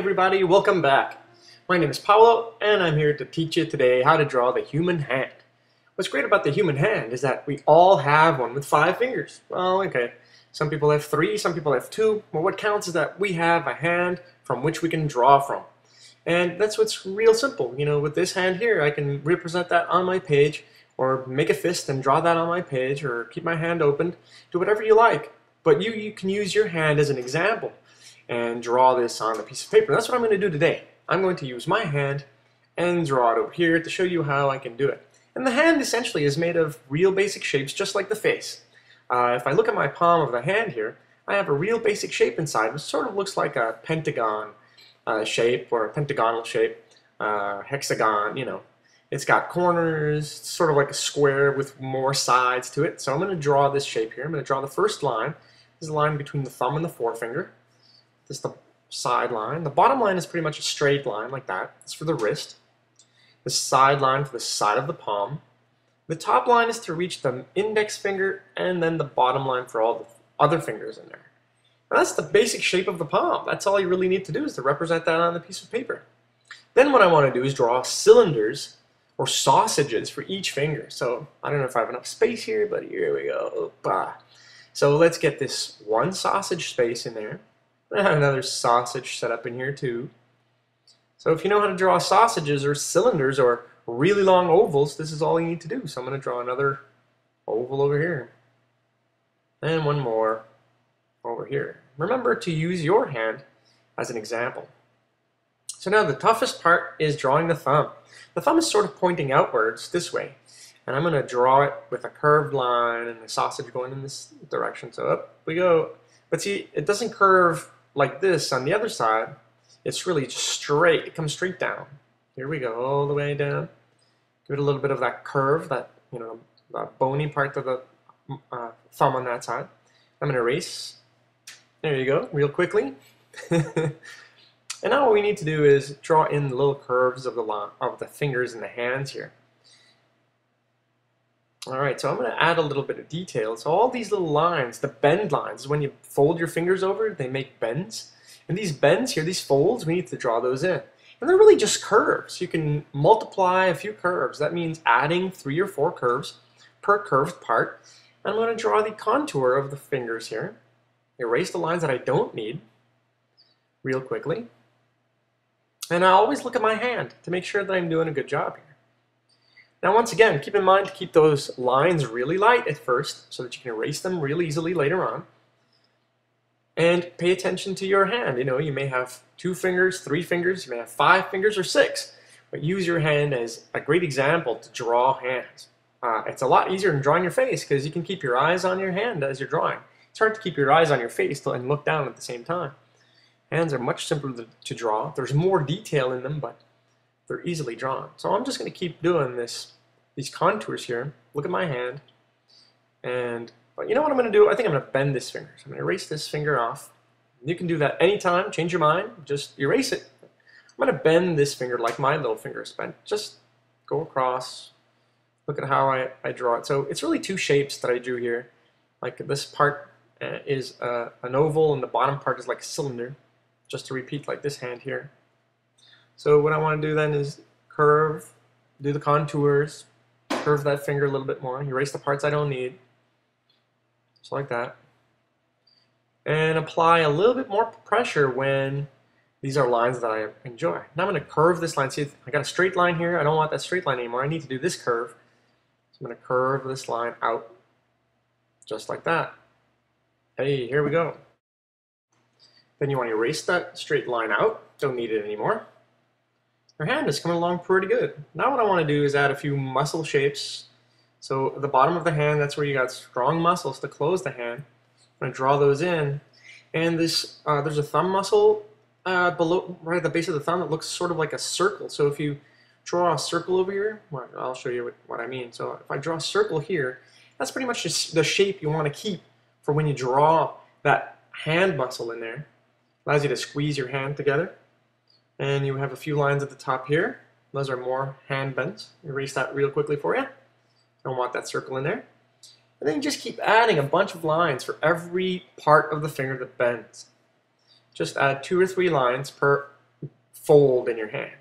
everybody, welcome back. My name is Paolo and I'm here to teach you today how to draw the human hand. What's great about the human hand is that we all have one with 5 fingers. Well, okay, some people have 3, some people have 2, but what counts is that we have a hand from which we can draw from. And that's what's real simple. You know, with this hand here, I can represent that on my page, or make a fist and draw that on my page, or keep my hand open, do whatever you like. But you can use your hand as an example and draw this on a piece of paper. That's what I'm going to do today. I'm going to use my hand and draw it over here to show you how I can do it. And the hand essentially is made of real basic shapes, just like the face. If I look at my palm of the hand here, I have a real basic shape inside, which sort of looks like a pentagon shape, or a pentagonal shape, hexagon, you know. It's got corners, it's sort of like a square with more sides to it. So I'm going to draw this shape here. I'm going to draw the first line. This is the line between the thumb and the forefinger. This is the side line. The bottom line is pretty much a straight line like that. It's for the wrist. The side line for the side of the palm. The top line is to reach the index finger, and then the bottom line for all the other fingers in there. Now that's the basic shape of the palm. That's all you really need to do, is to represent that on the piece of paper. Then what I want to do is draw cylinders or sausages for each finger. So I don't know if I have enough space here, but here we go. Opa. So let's get this one sausage space in there. Another sausage set up in here too. So if you know how to draw sausages or cylinders or really long ovals, this is all you need to do. So I'm going to draw another oval over here. And one more over here. Remember to use your hand as an example. So now the toughest part is drawing the thumb. The thumb is sort of pointing outwards this way. And I'm going to draw it with a curved line and the sausage going in this direction. So up we go. But see, it doesn't curve like this on the other side. It's really just straight. It comes straight down. Here we go, all the way down. Give it a little bit of that curve, that, you know, that bony part of the thumb on that side. I'm going to erase. There you go, real quickly. And now what we need to do is draw in the little curves of the fingers and the hands here. Alright, so I'm going to add a little bit of detail. So all these little lines, the bend lines, when you fold your fingers over, they make bends. And these bends here, these folds, we need to draw those in. And they're really just curves. You can multiply a few curves. That means adding 3 or 4 curves per curved part. I'm going to draw the contour of the fingers here. Erase the lines that I don't need real quickly. And I always look at my hand to make sure that I'm doing a good job here. Now once again, keep in mind to keep those lines really light at first so that you can erase them real easily later on. And pay attention to your hand. You know, you may have 2 fingers, 3 fingers, you may have 5 fingers or 6. But use your hand as a great example to draw hands. It's a lot easier than drawing your face because you can keep your eyes on your hand as you're drawing. It's hard to keep your eyes on your face and look down at the same time. Hands are much simpler to draw. There's more detail in them, but they're easily drawn. So I'm just going to keep doing these contours here. Look at my hand. But you know what I'm going to do? I think I'm going to bend this finger. So I'm going to erase this finger off. You can do that anytime. Change your mind. Just erase it. I'm going to bend this finger like my little finger is bent. Just go across. Look at how I draw it. So it's really 2 shapes that I drew here. Like this part is an oval and the bottom part is like a cylinder. Just to repeat, like this hand here. So what I want to do then is curve, do the contours, curve that finger a little bit more, erase the parts I don't need, just like that, and apply a little bit more pressure when these are lines that I enjoy. Now I'm going to curve this line. See, I got a straight line here. I don't want that straight line anymore. I need to do this curve. So I'm going to curve this line out, just like that. Hey, here we go. Then you want to erase that straight line out. Don't need it anymore. Your hand is coming along pretty good. Now what I want to do is add a few muscle shapes. So at the bottom of the hand, that's where you got strong muscles to close the hand. I'm going to draw those in. And this, there's a thumb muscle below, right at the base of the thumb that looks sort of like a circle. So if you draw a circle over here, well, I'll show you what I mean. So if I draw a circle here, that's pretty much just the shape you want to keep for when you draw that hand muscle in there. Allows you to squeeze your hand together. And you have a few lines at the top here. Those are more hand bends. Erase that real quickly for you. Don't want that circle in there. And then you just keep adding a bunch of lines for every part of the finger that bends. Just add 2 or 3 lines per fold in your hand.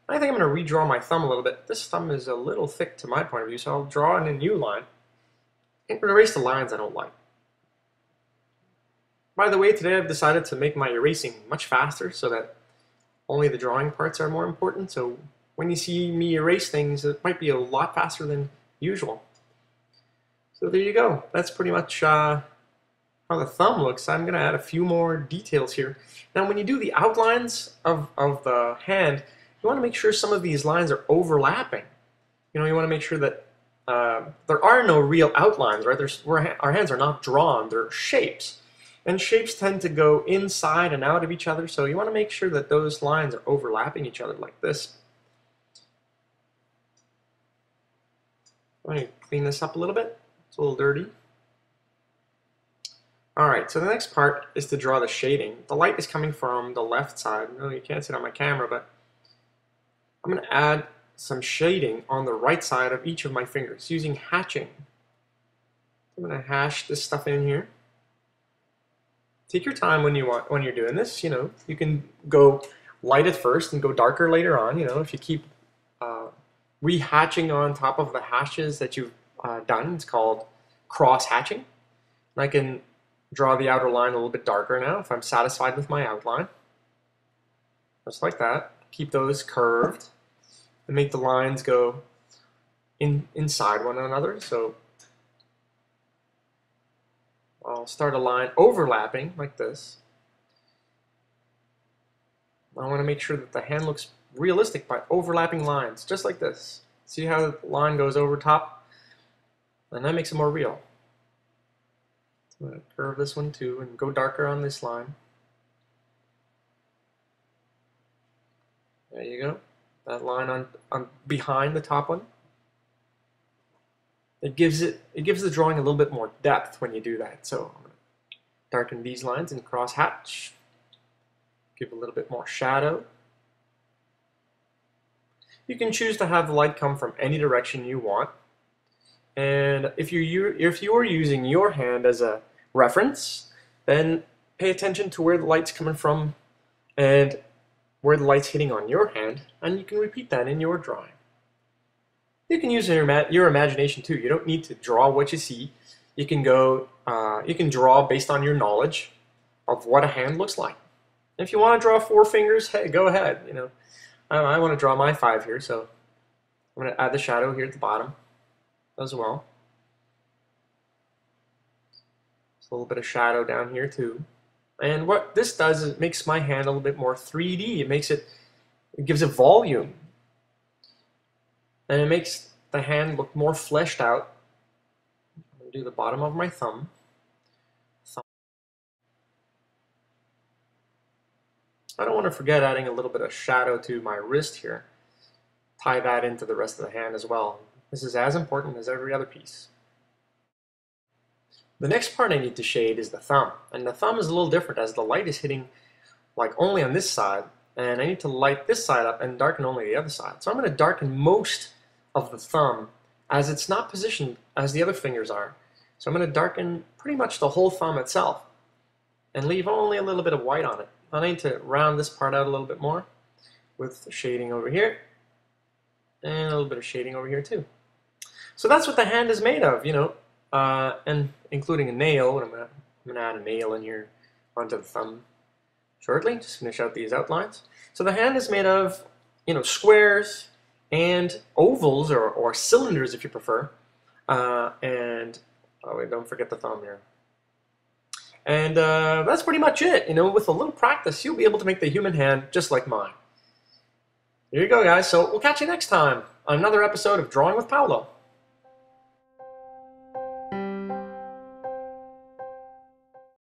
I think I'm going to redraw my thumb a little bit. This thumb is a little thick to my point of view, so I'll draw in a new line and erase the lines I don't like. By the way, today I've decided to make my erasing much faster so that only the drawing parts are more important. So when you see me erase things, it might be a lot faster than usual. So there you go. That's pretty much how the thumb looks. I'm going to add a few more details here. Now when you do the outlines of the hand, you want to make sure some of these lines are overlapping. You know, you want to make sure that there are no real outlines, right? Our hands are not drawn, they're shapes. And shapes tend to go inside and out of each other, so you want to make sure that those lines are overlapping each other like this. Let me clean this up a little bit. It's a little dirty. Alright, so the next part is to draw the shading. The light is coming from the left side. No, you can't see it on my camera, but I'm going to add some shading on the right side of each of my fingers using hatching. I'm going to hash this stuff in here. Take your time when you're doing this. You know, you can go light at first and go darker later on. You know, if you keep rehatching on top of the hashes that you've done, it's called cross hatching. And I can draw the outer line a little bit darker now if I'm satisfied with my outline. Just like that. Keep those curved and make the lines go inside one another. So I'll start a line overlapping like this. I want to make sure that the hand looks realistic by overlapping lines, just like this. See how the line goes over top? And that makes it more real. I'm going to curve this one too and go darker on this line. There you go. That line on behind the top one. It gives the drawing a little bit more depth when you do that. So I'm going to darken these lines and cross hatch. Give a little bit more shadow. You can choose to have the light come from any direction you want. And if you are using your hand as a reference, then pay attention to where the light's coming from and where the light's hitting on your hand, and you can repeat that in your drawing. You can use your imagination too. You don't need to draw what you see. You can draw based on your knowledge of what a hand looks like. If you want to draw 4 fingers, hey, go ahead. You know, I want to draw my 5 here, so I'm going to add the shadow here at the bottom as well. Just a little bit of shadow down here too. And what this does is it makes my hand a little bit more 3D. It gives it volume. And it makes the hand look more fleshed out. I'm going to do the bottom of my thumb. I don't want to forget adding a little bit of shadow to my wrist here. Tie that into the rest of the hand as well. This is as important as every other piece. The next part I need to shade is the thumb. And the thumb is a little different as the light is hitting like only on this side. And I need to light this side up and darken only the other side. So I'm going to darken most of the thumb as it's not positioned as the other fingers are. So I'm going to darken pretty much the whole thumb itself and leave only a little bit of white on it. I need to round this part out a little bit more with shading over here and a little bit of shading over here too. So that's what the hand is made of, you know, and including a nail. I'm going to add a nail in here onto the thumb shortly. Just finish out these outlines. So the hand is made of, you know, squares and ovals or cylinders if you prefer. And oh wait, don't forget the thumb here. And that's pretty much it. You know, with a little practice, you'll be able to make the human hand just like mine. Here you go, guys. So we'll catch you next time on another episode of Drawing with Paolo.